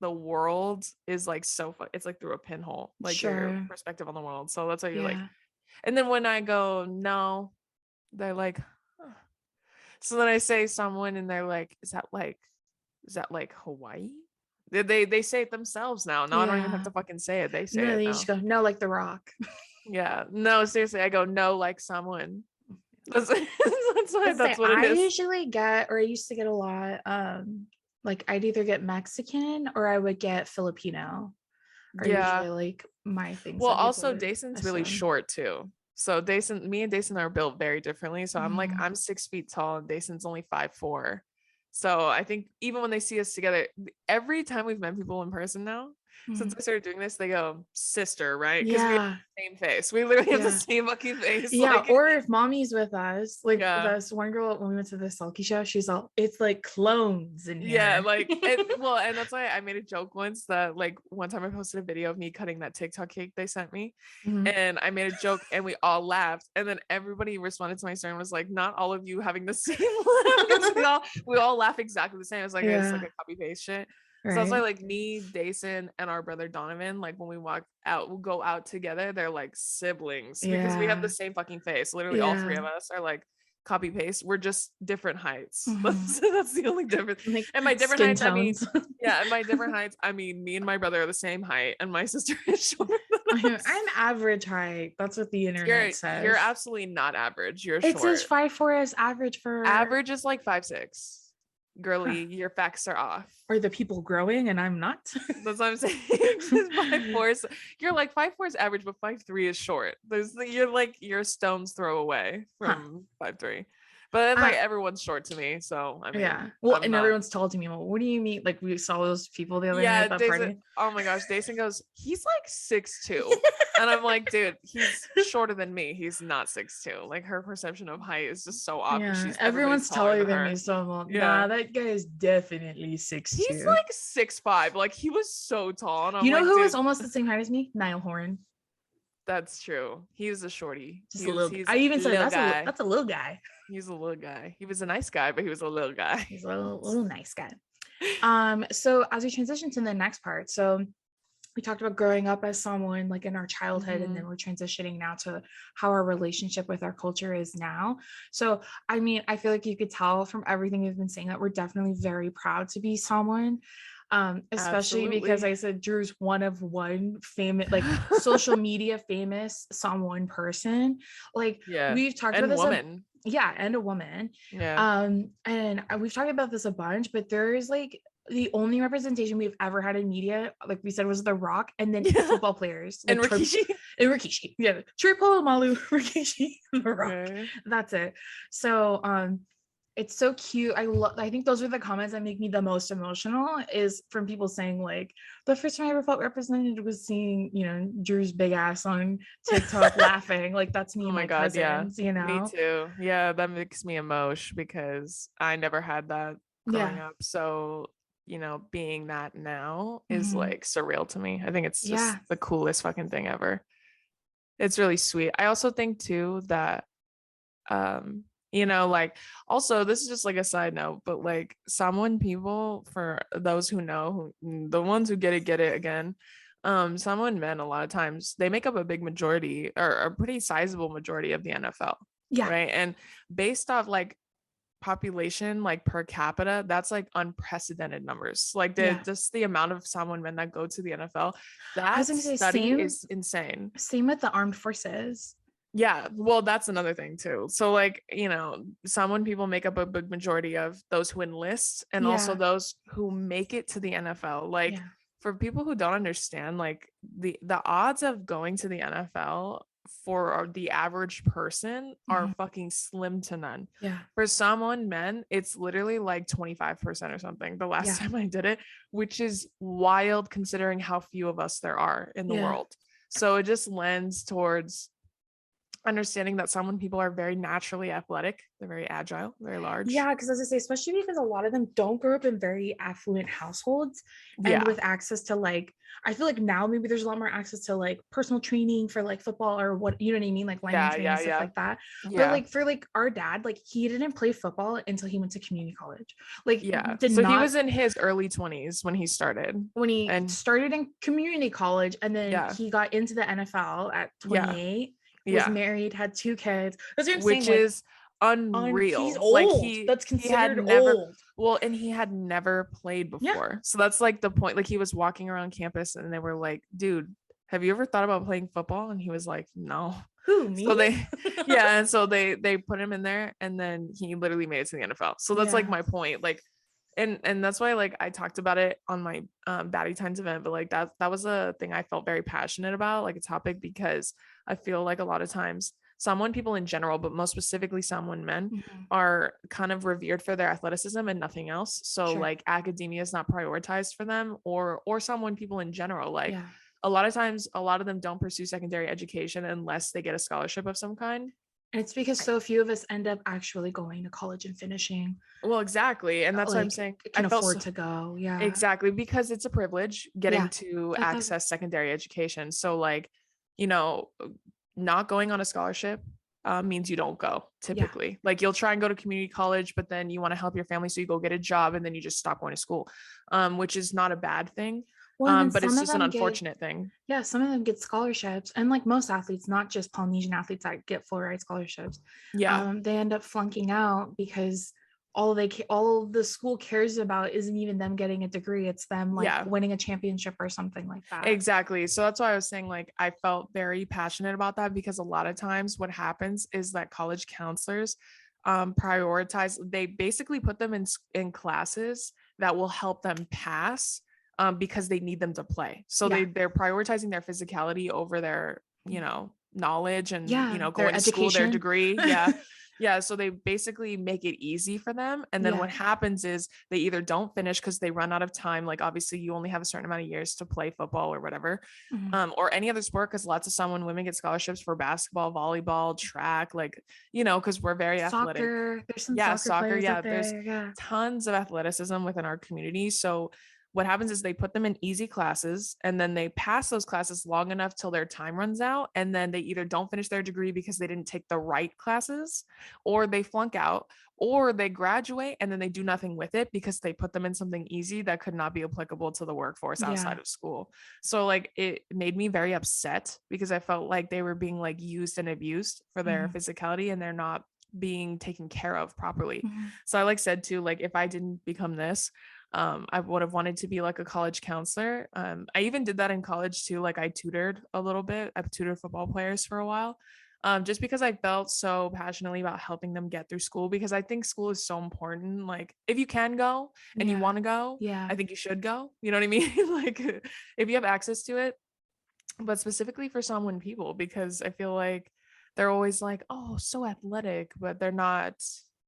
the world is like so it's like through a pinhole, like your perspective on the world. So that's why you're like. And then when I go, no, they're like, huh. So then I say someone and they're like, is that like Hawaii? They say it themselves now. I don't even have to fucking say it. They say it. You just go, no, like The Rock. Yeah. No, seriously, I go, no, like someone. That's what it is. I usually get, or I used to get a lot, like I'd either get Mexican or I would get Filipino. Are usually like my things. Well, also Dayson's really short too. So me and Dayson are built very differently. So I'm 6 feet tall and Dayson's only 5'4". So I think even when they see us together, every time we've met people in person now, since I started doing this, they go, sister, right? Because we have the same face. We literally have the same fucking face. Yeah. Like, or if mommy's with us, like this one girl when we went to the Selkie show, she's all, it's like clones in here. Yeah, like and that's why I made a joke once that like one time I posted a video of me cutting that TikTok cake they sent me, and I made a joke and we all laughed, and then everybody responded to my story and was like, not all of you having the same laugh, because we all laugh exactly the same. It's like it's like a copy paste shit. Right. So that's why like me, Dayson, and our brother Donovan, like when we we'll go out together, they're like siblings because we have the same fucking face. Literally all 3 of us are like copy paste. We're just different heights. That's the only difference. Like, and my different heights, tones. And my different heights, I mean, me and my brother are the same height and my sister is shorter than us. I'm average height. That's what the internet says. You're absolutely not average. You're short. It says 5'4" is average for... Average is like 5'6". Girly, your facts are off. Are the people growing and I'm not? That's what I'm saying. 5'4", you're like 5'4" is average, but 5'3" is short. You're like your stone's throw away from 5'3". But then, like everyone's short to me, so I mean, well, and everyone's tall to me. Well, what do you mean? Like we saw those people the other night at that party. Oh my gosh, Dayson goes, he's like 6'2", and I'm like, dude, he's shorter than me. He's not 6'2". Like her perception of height is just so off. Yeah, everyone's taller than me, so I'm like, nah, that guy is definitely 6'2". He's like 6'5". Like he was so tall. And I'm you know who was almost the same height as me? Niall Horan. That's true. He was a shorty. Just a little. I even said that's a little guy. He's a little guy. He was a nice guy, but he was a little guy. He's a little nice guy. So as we transition to the next part, so we talked about growing up as Samoan, like in our childhood, and then we're transitioning now to how our relationship with our culture is now. So, I mean, I feel like you could tell from everything we've been saying that we're definitely very proud to be Samoan. Especially because I said Drew's one famous, like social media famous Samoan person. Like we've talked about this. Woman. And a woman. And we've talked about this a bunch, but there is like the only representation we've ever had in media, like we said, was The Rock, and then football players and like Rikishi. Yeah, Triple Malu, Rikishi, The Rock. Okay. That's it. So it's so cute. I think those are the comments that make me the most emotional, is from people saying like, the first time I ever felt represented was seeing, Drew's big ass on TikTok laughing. Like that's me and my cousins, Me too. Yeah, that makes me emotion because I never had that growing up. So, being that now is like surreal to me. I think it's just the coolest fucking thing ever. It's really sweet. I also think too that You know, like, also, this is just like a side note, but like Samoan people, for those who know, the ones who get it again, Samoan men, a lot of times they make up a big majority, or a pretty sizable majority of the NFL. Yeah. Right. And based off like population, like per capita, that's like unprecedented numbers. Like just the amount of Samoan men that go to the NFL, I was that gonna say study is insane. Same with the armed forces. Yeah, well, that's another thing too. So like, you know, Samoan people make up a big majority of those who enlist, and also those who make it to the NFL. Like, for people who don't understand, like the odds of going to the NFL for the average person are fucking slim to none. Yeah. For Samoan men, it's literally like 25% or something the last time I did it, which is wild considering how few of us there are in the world. So it just lends towards understanding that Samoan people are very naturally athletic. They're very agile, very large. Yeah, because as I say, especially because a lot of them don't grow up in very affluent households, and with access to, like, I feel like now maybe there's a lot more access to like personal training for like football, or what, you know what I mean, like lineman training, stuff like that. But like for like our dad, like he didn't play football until he went to community college. Like he was in his early 20s when he started. Started in community college, and then he got into the NFL at 28. Was married, had 2 kids. That's what I'm saying. Which is unreal. He's old. Like, that's considered old. Well, and he had never played before. So that's like the point. Like, he was walking around campus and they were like, dude, have you ever thought about playing football? And he was like, no. Who, me? So and so they put him in there, and then he literally made it to the NFL. So that's like my point. Like, and that's why, like, I talked about it on my Baddie Times event, but like that was a thing I felt very passionate about, like a topic, because I feel like a lot of times Samoan people in general, but most specifically Samoan men, are kind of revered for their athleticism and nothing else. So like academia is not prioritized for them, or Samoan people in general. Like a lot of times, a lot of them don't pursue secondary education unless they get a scholarship of some kind. And it's because so few of us end up actually going to college and finishing. Well, exactly. And that's what I'm saying. Can afford to go. Yeah. Exactly. Because it's a privilege getting to access secondary education. So like, you know, not going on a scholarship means you don't go typically. Like, you'll try and go to community college, but then you want to help your family, so you go get a job, and then you just stop going to school, which is not a bad thing. But it's just an unfortunate thing. Yeah, some of them get scholarships, and like most athletes, not just Polynesian athletes that get full ride scholarships. They end up flunking out because all the school cares about isn't even them getting a degree. It's them like winning a championship or something like that. Exactly. So that's why I was saying, like, I felt very passionate about that, because a lot of times what happens is that college counselors prioritize, they basically put them in classes that will help them pass, because they need them to play. So they're prioritizing their physicality over their, you know, knowledge and, you know, going to school, their degree. So they basically make it easy for them. And then what happens is they either don't finish because they run out of time. Like, obviously you only have a certain amount of years to play football or whatever, or any other sport, because lots of Samoan women get scholarships for basketball, volleyball, track, like, you know, because we're very athletic. There's some soccer. There's tons of athleticism within our community. So what happens is they put them in easy classes, and then they pass those classes long enough till their time runs out. And then they either don't finish their degree because they didn't take the right classes, or they flunk out, or they graduate and then they do nothing with it because they put them in something easy that could not be applicable to the workforce outside of school. So like, it made me very upset, because I felt like they were being like used and abused for their physicality, and they're not being taken care of properly. So I like said too, like, if I didn't become this, I would have wanted to be like a college counselor. I even did that in college too. Like, I tutored a little bit. I've tutored football players for a while, just because I felt so passionately about helping them get through school, because I think school is so important. Like, if you can go and you want to go, I think you should go. You know what I mean? Like, if you have access to it. But specifically for Samoan people, because I feel like they're always like, oh, so athletic, but they're not,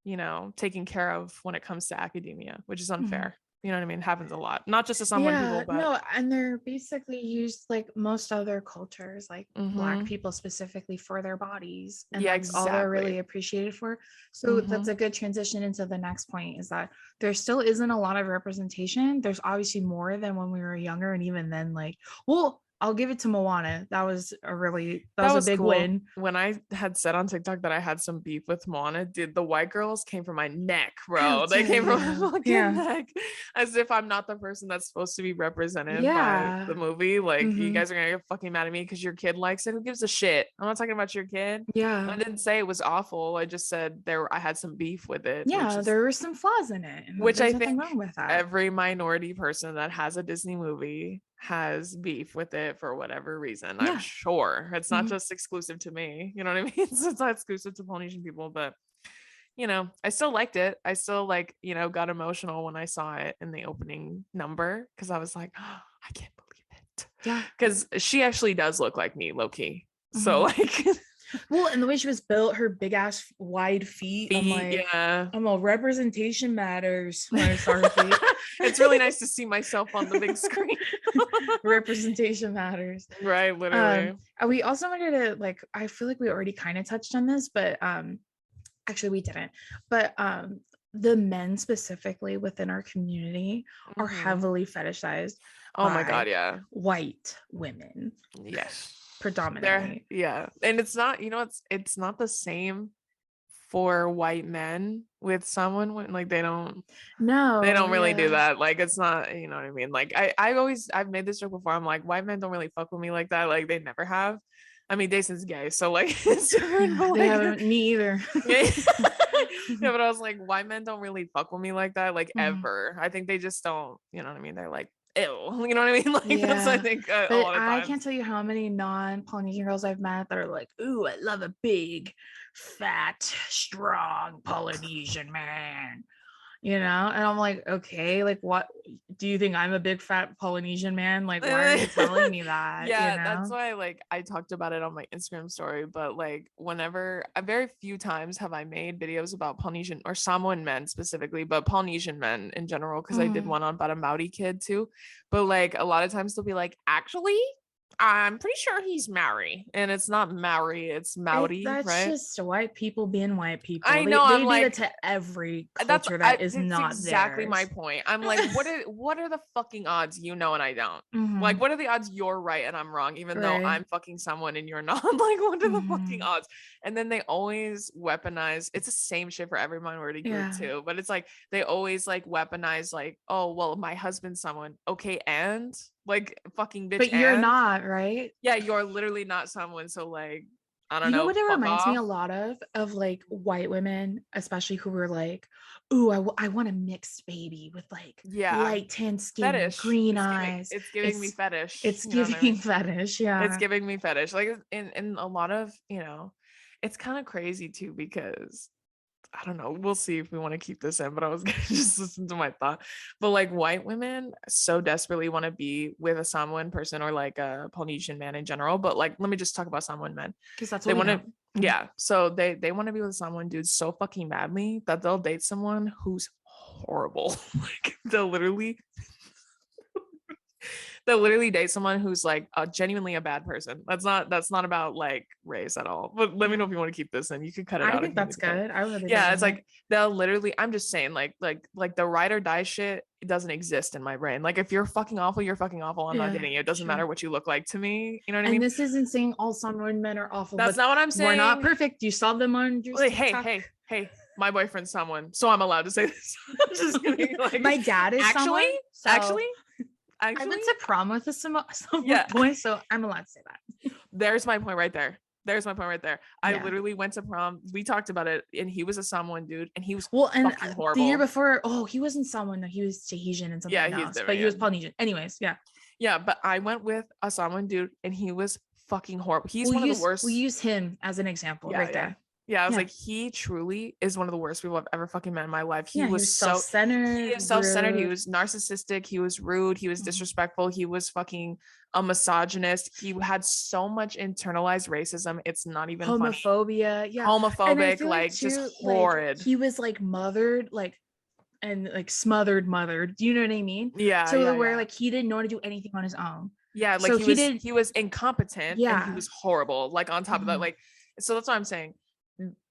you know, taken care of when it comes to academia, which is unfair. You know what I mean? It happens a lot, not just to Samoan people, but no, and they're basically used like most other cultures, like Black people specifically, for their bodies, and that's all they're really appreciated for. So that's a good transition into the next point, is that there still isn't a lot of representation. There's obviously more than when we were younger, and even then, like, well, I'll give it to Moana. That was a big cool. win. When I had said on TikTok that I had some beef with Moana, the white girls came from my neck, bro. They came from my fucking neck, as if I'm not the person that's supposed to be represented by the movie. Like, you guys are gonna get fucking mad at me because your kid likes it. Who gives a shit? I'm not talking about your kid. I didn't say it was awful. I just said I had some beef with it. There were some flaws in it, which I think wrong with that. Every minority person that has a Disney movie has beef with it for whatever reason. I'm sure it's not just exclusive to me. You know what I mean? It's not exclusive to Polynesian people, but I still liked it. I still got emotional when I saw it in the opening number, because I was like, oh, I can't believe it. Yeah, because she actually does look like me, low key. So well, and the way she was built, her big ass wide feet. I'm like, I'm all representation matters when I saw her feet. It's really nice to see myself on the big screen. Representation matters. Right, literally. We also wanted to, I feel like we already kind of touched on this, but actually we didn't. But the men specifically within our community are heavily fetishized. Oh my God, yeah. White women. Yes. Predominantly. And it's not, it's not the same for white men with someone when they don't really do that. It's not, you know what I mean? I've made this joke before. I'm like, white men don't really fuck with me like that. They never have. I mean, Jason's gay, so it's different. But they haven't, me either. But I was like, white men don't really fuck with me like that, ever. I think they just don't, you know what I mean? They're like, ew, you know what I mean? That's, I think, a lot of times. I can't tell you how many non-Polynesian girls I've met that are like, ooh, I love a big, fat, strong Polynesian man. And I'm like, okay, what do you think? I'm a big fat Polynesian man? Why are you telling me that? That's why I talked about it on my Instagram story. But whenever, very few times have I made videos about Polynesian or Samoan men specifically, but Polynesian men in general, because I did one on about a Maori kid too. But a lot of times they'll be like, actually, I'm pretty sure he's Maori, and it's not Maori, it's Maori. That's right? Just white people being white people. I know. They do it to every culture that is not exactly theirs. my point. I'm like, what are the fucking odds and I don't? What are the odds you're right and I'm wrong, even though I'm fucking someone and you're not? What are the fucking odds? And then they always weaponize. It's the same shit for every minority group too, but it's they always weaponize oh well, my husband's someone. Okay, and fucking bitch. But you're not, right? Yeah, you're literally not someone. So I don't know. You know what it reminds me a lot of white women, especially who were ooh, I want a mixed baby with light tan skin, green eyes. It's giving me fetish. It's giving fetish. Yeah. It's giving me fetish. In a lot of, it's kind of crazy too, because I don't know. We'll see if we want to keep this in, but I was going to just listen to my thought. But white women so desperately want to be with a Samoan person or a Polynesian man in general. But let me just talk about Samoan men. Because that's what they want to. Yeah. So they want to be with a Samoan dude so fucking badly that they'll date someone who's horrible. They'll literally date someone who's genuinely a bad person. That's not about race at all. But let me know if you want to keep this in. You can cut it out. I think that's good. I really it's they'll literally, I'm just saying the ride or die shit, it doesn't exist in my brain. If you're fucking awful, you're fucking awful. I'm not dating you. It doesn't matter what you look like to me. You know what I mean? And this isn't saying all Samoan men are awful. That's not what I'm saying. We're not perfect. You saw them on your hey, my boyfriend's someone, so I'm allowed to say this. Just kidding. My dad is actually, I went to prom with a Samoan boy, so I'm allowed to say that. There's my point right there. I literally went to prom. We talked about it, and he was a Samoan dude, and he was fucking horrible. The year before, he wasn't Samoan. No, he was Tahitian and something else, but he was Polynesian. Anyways, yeah. But I went with a Samoan dude, and he was fucking horrible. He's one of the worst. We use him as an example there. Yeah, I was he truly is one of the worst people I've ever fucking met in my life. He was self-centered. He was self-centered. He was narcissistic. He was rude. He was disrespectful. He was fucking a misogynist. He had so much internalized racism. It's not even homophobia. Funny. Yeah, homophobic, just horrid. He was mothered, and smothered. Do you know what I mean? Yeah. So where he didn't know how to do anything on his own. Yeah, so he was incompetent. Yeah, and he was horrible. On top of that, so that's what I'm saying.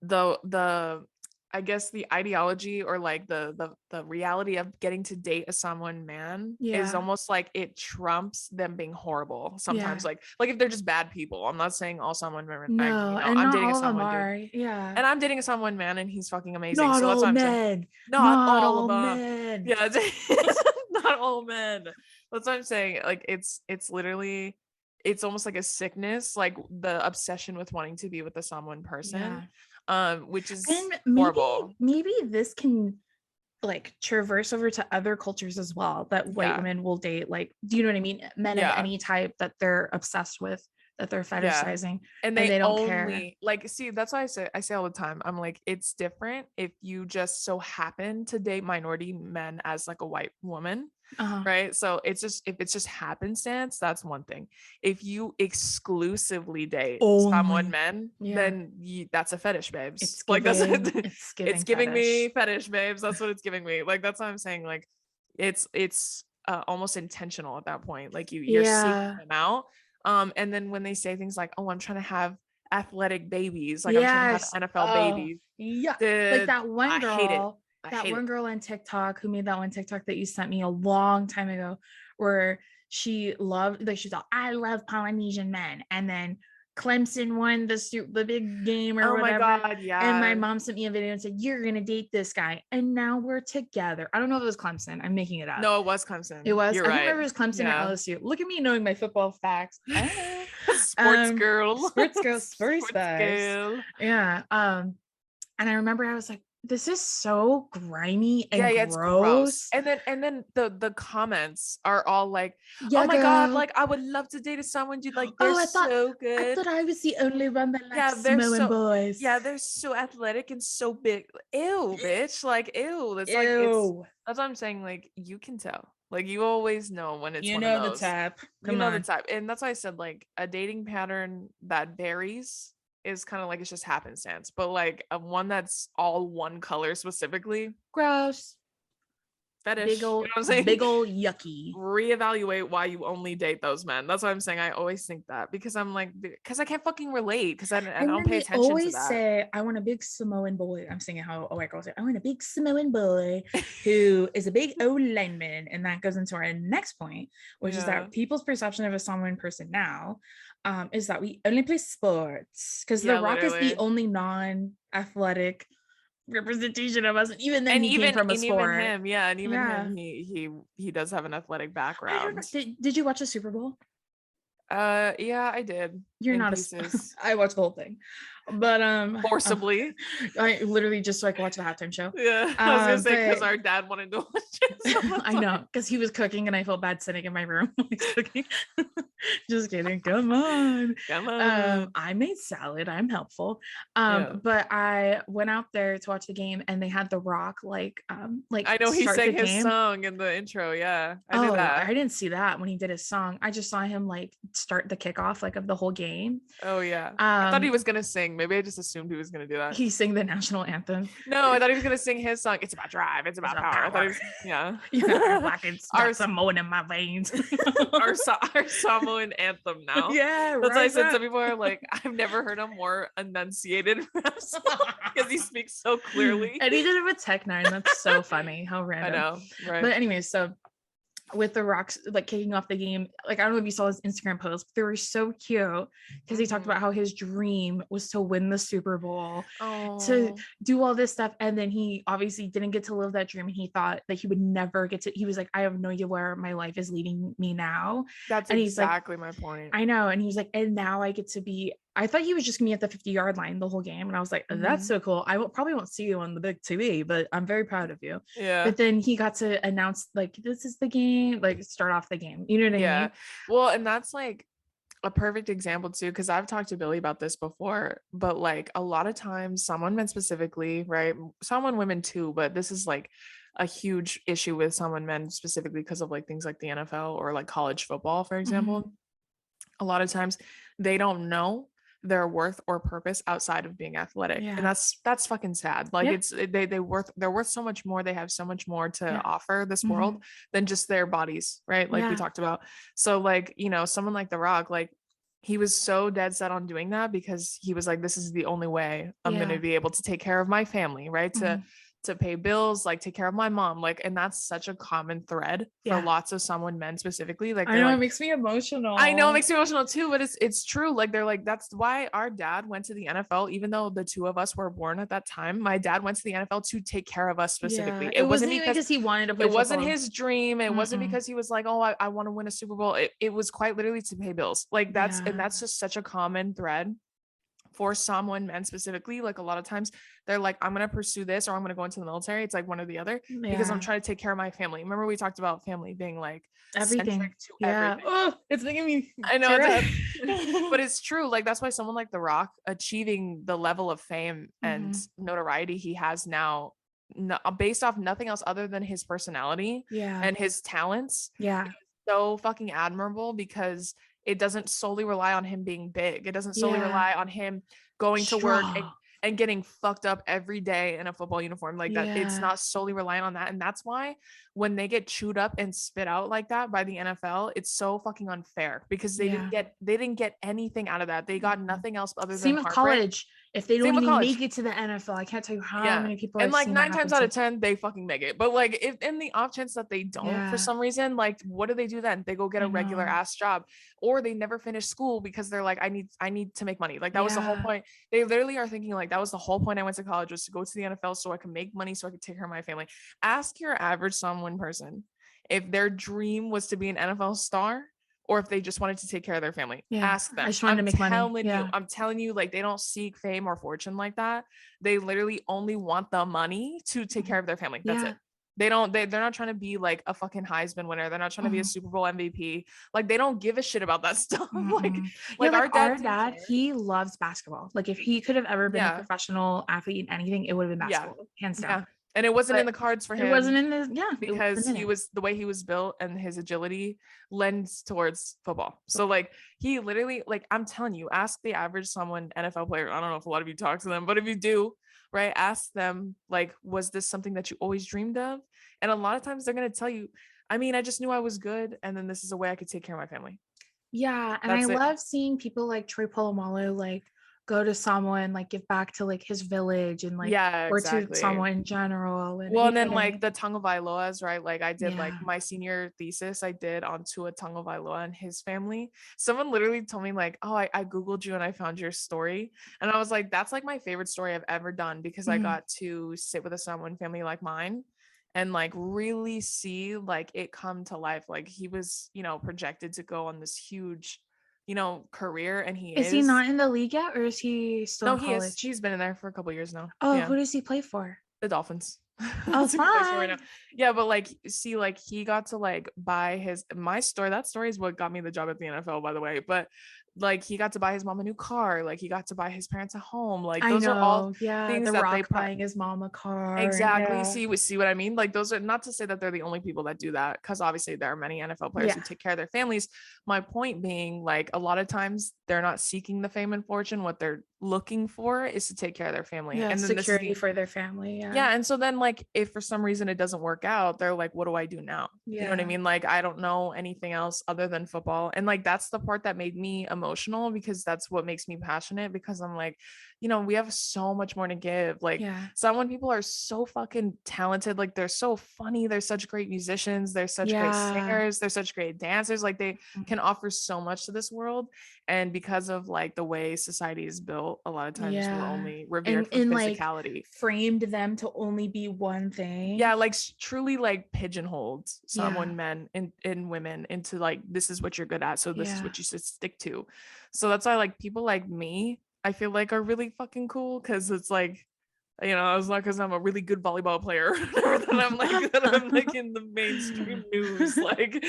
The I guess the ideology or like the reality of getting to date a Samoan man is almost like it trumps them being horrible sometimes. Like if they're just bad people. I'm not saying all Samoan women. No, and I'm not dating a all of them Samoan are. dude. Yeah. And I'm dating a Samoan man and he's fucking amazing. Not So that's all what I'm saying. men. Not all all of them. men. Yeah, it's not all men. That's what I'm saying. Like it's literally, it's almost like a sickness, like the obsession with wanting to be with a Samoan person. Which is horrible. Maybe this can like traverse over to other cultures as well, that white women will date, like, do you know what I mean, men of any type that they're obsessed with, that they're fetishizing, and they don't only care. Like, see, that's why I say all the time, I'm like, it's different if you just so happen to date minority men as like a white woman, right? So it's just, if it's just happenstance, that's one thing. If you exclusively date Samoan men, then that's a fetish, babes. It's like it's giving me fetish, babes. That's what it's giving me. Like, that's what I'm saying. Like, it's almost intentional at that point. Like you're seeking them out. And then when they say things like, oh, I'm trying to have athletic babies, like I'm trying to have NFL babies. Yeah. Like that one girl, one girl on TikTok who made that one TikTok that you sent me a long time ago, where she loved, like, she thought, I love Polynesian men. And then Clemson won the big game or whatever. Oh my God, yeah. And my mom sent me a video and said, you're gonna date this guy, and now we're together. I don't know if it was Clemson. I'm making it up. No, it was Clemson. It was. You're I right. can't remember if it was Clemson or LSU. Look at me knowing my football facts. Sports girl. Sports girl. Yeah. And I remember I was like, this is so grimy and gross. It's gross. And then the comments are all like, oh my God, like I would love to date someone dude, like they're so good. I thought I was the only one that likes Samoan boys. Yeah, they're so athletic and so big. Ew, bitch. Like, ew. It's like, that's what I'm saying. Like, you can tell. Like, you always know when it's one of those. The type. You know the type. And that's why I said, like, a dating pattern that varies is kind of like, it's just happenstance, but like a one that's all one color specifically, gross, fetish, big old, you know what I'm saying? Big old yucky. Reevaluate why you only date those men. That's what I'm saying. I always think that, because I'm like, because I can't fucking relate, because I don't pay attention always to that. Say, I want a big Samoan boy. I'm saying how white girls say, I want a big Samoan boy who is a big old lineman. And that goes into our next point, which is that people's perception of a Samoan person now is that we only play sports, because The Rock is the only non-athletic representation of us. Even then, he came from a sport. Even him, he does have an athletic background. Did you watch the Super Bowl? Yeah, I did. You're not pieces. I watched the whole thing, but forcibly. I literally just like watched the halftime show. Yeah, I was gonna say, because our dad wanted to watch it. So I know, because he was cooking and I felt bad sitting in my room while he's cooking. Just kidding. Come on. I made salad. I'm helpful. But I went out there to watch the game, and they had The Rock like I know he sang his song in the intro. Yeah, I knew that. I didn't see that when he did his song. I just saw him like start the kickoff like of the whole game. Oh yeah. I thought he was gonna sing. Maybe I just assumed he was gonna do that. He sang the national anthem. No, I thought he was gonna sing his song. It's about drive. It's about power. I thought he was, our Samoan in my veins. our Samoan anthem now. Yeah, that's why I said some people are like, I've never heard a more enunciated rap song, because he speaks so clearly. And he did it with Tech Nine. That's so funny. How random. I know, right? But anyways, so with The Rock's like kicking off the game, like I don't know if you saw his Instagram post, but they were so cute, because he talked about how his dream was to win the Super Bowl, to do all this stuff, and then he obviously didn't get to live that dream, and he thought that he would never get to. He was like, I have no idea where my life is leading me now. That's exactly my point. I know. And he was like, and now I get to be. I thought he was just gonna be at the 50-yard line the whole game, and I was like, that's so cool. I probably won't see you on the big TV, but I'm very proud of you. Yeah. But then he got to announce like, this is the game, like start off the game. You know what I mean? Well, and that's like a perfect example too, because I've talked to Billy about this before, but like a lot of times, Samoan men specifically, right? Samoan women too, but this is like a huge issue with Samoan men specifically because of like things like the NFL or like college football, for example. A lot of times they don't know their worth or purpose outside of being athletic, and that's fucking sad. Like they're worth so much more. They have so much more to offer this world than just their bodies, right? Like we talked about. So like, you know, someone like The Rock, like he was so dead set on doing that because he was like, this is the only way I'm going to be able to take care of my family, right? To pay bills, like take care of my mom, like, and that's such a common thread for lots of Samoan men specifically. Like, I know, it makes me emotional. I know it makes me emotional too, but it's true. Like, they're like, that's why our dad went to the NFL, even though the two of us were born at that time. My dad went to the NFL to take care of us specifically. It wasn't even because he wanted to play football. Wasn't his dream. It wasn't because he was like, oh, I want to win a Super Bowl. It was quite literally to pay bills. Like, and that's just such a common thread for Samoan men specifically. Like, a lot of times they're like, I'm going to pursue this or I'm going to go into the military. It's like one or the other because I'm trying to take care of my family. Remember we talked about family being like everything to everything. Oh, it's making me, I know, but it's true. Like, that's why someone like The Rock achieving the level of fame and notoriety he has now, based off nothing else other than his personality and his talents, so fucking admirable, because it doesn't solely rely on him being big. It doesn't solely rely on him going to work and getting fucked up every day in a football uniform. Like, that it's not solely reliant on that. And that's why when they get chewed up and spit out like that by the NFL, it's so fucking unfair, because they didn't get anything out of that. They got nothing else other than same with college. If they don't even make it to the NFL, I can't tell you how many people. And like 9 times out of 10, they fucking make it. But like, if in the off chance that they don't for some reason, like, what do they do then? They go get a regular ass job, or they never finish school because they're like, I need to make money. Like, that was the whole point. They literally are thinking like, that was the whole point I went to college, was to go to the NFL so I can make money, so I could take care of my family. Ask your average Samoan person if their dream was to be an NFL star, or if they just wanted to take care of their family. Ask them. I just wanted to make money. I'm telling you, like, they don't seek fame or fortune like that. They literally only want the money to take care of their family. That's it. They're not trying to be like a fucking Heisman winner. They're not trying to be a Super Bowl MVP. Like, they don't give a shit about that stuff. Like our dad, he loves basketball. Like, if he could have ever been a professional athlete in anything, it would have been basketball, hands down. And it wasn't in the cards for him. It wasn't in the because the way he was built and his agility lends towards football. So like, he literally, like, I'm telling you, ask the average someone NFL player. I don't know if a lot of you talk to them, but if you do, right, ask them, like, was this something that you always dreamed of? And a lot of times they're gonna tell you, I mean, I just knew I was good, and then this is a way I could take care of my family. Yeah, and I love seeing people like Troy Polamalu, like, go to Samoa and like give back to like his village and like or to Samoa in general. And then like the Tonga Vailoas, right? Like, I did like my senior thesis I did on Tua Tonga Vailoa and his family. Someone literally told me like, oh, I googled you and I found your story, and I was like, that's like my favorite story I've ever done, because I got to sit with a Samoan family like mine and like really see like it come to life. Like, he was, projected to go on this huge career, and is he not in the league yet, or is he still in college? He's been in there for a couple years now. Who does he play for? The Dolphins. Oh, fun. Right now. Yeah, but like, see, like, he got to like buy that story is what got me the job at the NFL, by the way. But like, he got to buy his mom a new car, like he got to buy his parents a home, like those are all things that they buying his mom a car. Exactly. See what I mean? Like, those are not to say that they're the only people that do that, because obviously there are many NFL players who take care of their families. My point being, like, a lot of times they're not seeking the fame and fortune. What they're looking for is to take care of their family and then security for their family. And so then, like, if for some reason it doesn't work out, they're like, what do I do now? You know what I mean? Like, I don't know anything else other than football. And like, that's the part that made me emotional, because that's what makes me passionate, because I'm like, we have so much more to give. Like, Samoan people are so fucking talented. Like, they're so funny. They're such great musicians. They're such great singers. They're such great dancers. Like, they can offer so much to this world. And because of like the way society is built, a lot of times we're only revered for physicality. Like, framed them to only be one thing. Like, truly like pigeonholed Samoan men and women into like, this is what you're good at, so this is what you should stick to. So that's why like people like me, I feel like, are really fucking cool, because it's like, it's not because I'm a really good volleyball player that I'm like in the mainstream news. Like,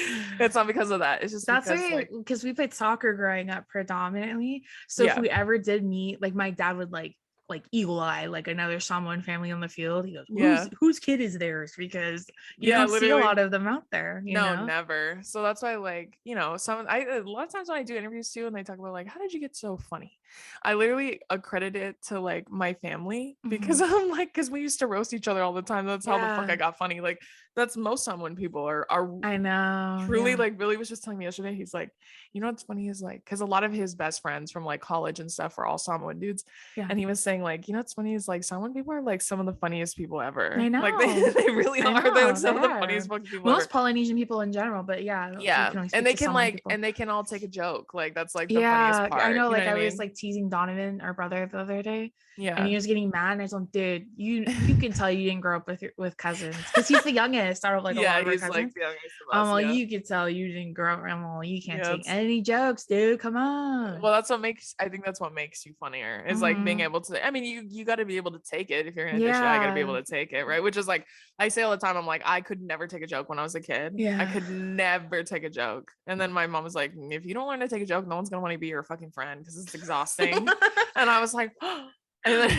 it's not because of that. It's just because we played soccer growing up predominantly. So if we ever did meet, like, my dad would like like eagle eye, like another Samoan family on the field. He goes, whose kid is theirs? Because you don't see a lot of them out there, you know? Never. So that's why, like, you know, a lot of times when I do interviews too, and they talk about like, how did you get so funny? I literally accredit it to like my family, because I'm like, because we used to roast each other all the time. That's how the fuck I got funny. Like, that's most Samoan people are I know, truly like. Billy was just telling me yesterday, he's like, you know what's funny is like, because a lot of his best friends from like college and stuff are all Samoan dudes, and he was saying like, you know what's funny is like, Samoan people are like some of the funniest people ever. I know, like they really are. They're like some of the funniest fucking people most ever. Polynesian people in general, but and they can like people. And they can all take a joke. Like that's like the funniest part. I know, like I was like teasing Donovan, our brother, the other day, and he was getting mad, and I told him, dude, you can tell you didn't grow up with cousins, because he's the youngest out of like a lot of our cousins. Like the youngest of us, well, you could tell you didn't grow up. Well, you can't take any jokes, dude, come on. Well, I think that's what makes you funnier, is like being able to, I mean, you got to be able to take it. If you're gonna dish it, I gotta be able to take it, right? Which is like, I say all the time, I'm like, I could never take a joke when I was a kid. I could never take a joke. And then my mom was like, if you don't learn to take a joke, no one's gonna want to be your fucking friend, because it's exhausting. And I was like, and then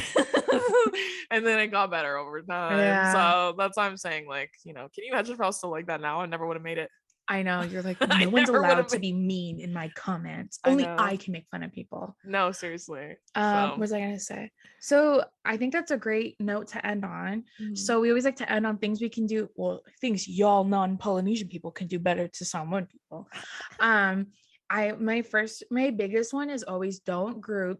and then it got better over time. So that's why I'm saying, like, you know, can you imagine if I was still like that now? I never would have made it. I know, you're like, no one's allowed to be mean in my comments. Only I can make fun of people. No, seriously. What was I gonna say? So I think that's a great note to end on. So we always like to end on things we can do, well, things y'all non-Polynesian people can do better to Samoan people. My biggest one is always don't group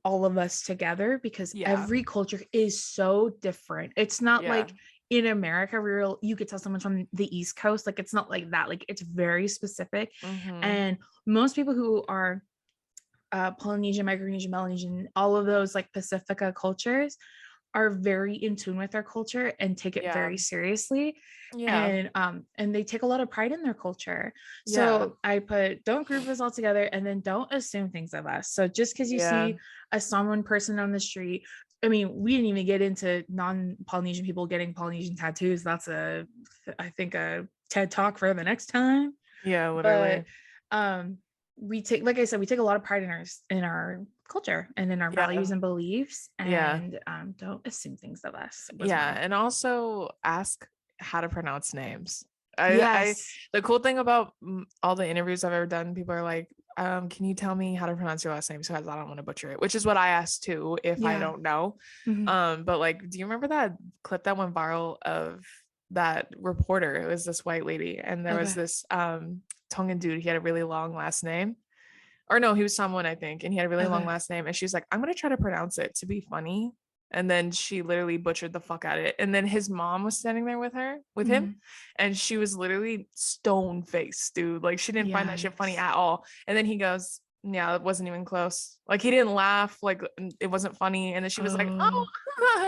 all of us together, because every culture is so different. It's not like in America where you could tell someone's from the East Coast. Like, it's not like that. Like, it's very specific. And most people who are Polynesian, Micronesian, Melanesian, all of those like Pacifica cultures are very in tune with their culture and take it very seriously. And they take a lot of pride in their culture. So I put, don't group us all together, and then don't assume things of us. So just because you see a Samoan person on the street, I mean, we didn't even get into non-Polynesian people getting Polynesian tattoos. That's I think a TED talk for the next time. Yeah, literally. But we take, like I said, we take a lot of pride in our culture and in our values and beliefs, and don't assume things of us. And also ask how to pronounce names. The cool thing about all the interviews I've ever done, people are like, can you tell me how to pronounce your last name, so I don't want to butcher it, which is what I asked too if I don't know. But like, do you remember that clip that went viral of that reporter? It was this white lady, and there was this Tongan dude. He had a really long last name, or no, he was Samoan, I think, and he had a really long last name, and she's like, I'm gonna try to pronounce it to be funny. And then she literally butchered the fuck out of it. And then his mom was standing there with him, and she was literally stone faced, dude. Like, she didn't find that shit funny at all. And then he goes, yeah, it wasn't even close. Like, he didn't laugh, like it wasn't funny. And then she was like, oh,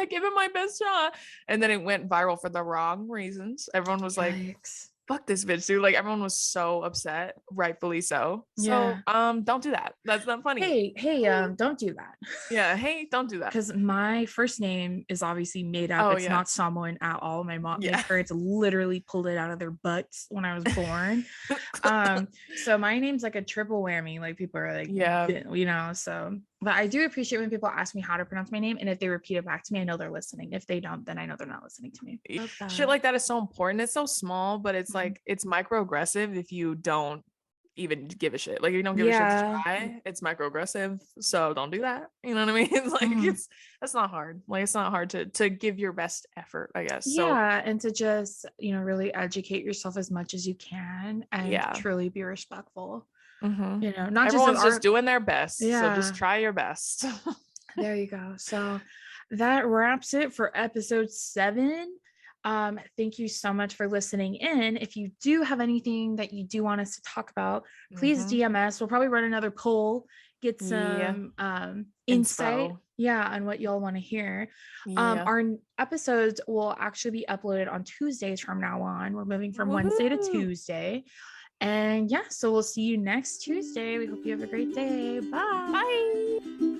give it my best shot. And then it went viral for the wrong reasons. Everyone was like, fuck this bitch, dude. Like, everyone was so upset, rightfully so. So don't do that. That's not funny. Hey, don't do that. Hey, don't do that. Because my first name is obviously made up. It's not Samoan at all. My mom, my parents literally pulled it out of their butts when I was born. So my name's like a triple whammy. Like, people are like, you know, so. But I do appreciate when people ask me how to pronounce my name, and if they repeat it back to me, I know they're listening. If they don't, then I know they're not listening to me. Shit like that is so important. It's so small, but it's like, it's microaggressive if you don't even give a shit. Like, if you don't give a shit to try, it's microaggressive. So don't do that. You know what I mean? It's like, that's not hard. Like, it's not hard to give your best effort, I guess. And to just, you know, really educate yourself as much as you can, and truly be respectful. You know, not everyone's just doing their best. So just try your best. There you go. So that wraps it for episode 7. Thank you so much for listening in. If you do have anything that you do want us to talk about, please DM us. We'll probably run another poll, get some insight on what y'all want to hear. Our episodes will actually be uploaded on Tuesdays from now on. We're moving from Wednesday to Tuesday. And so we'll see you next Tuesday. We hope you have a great day. Bye.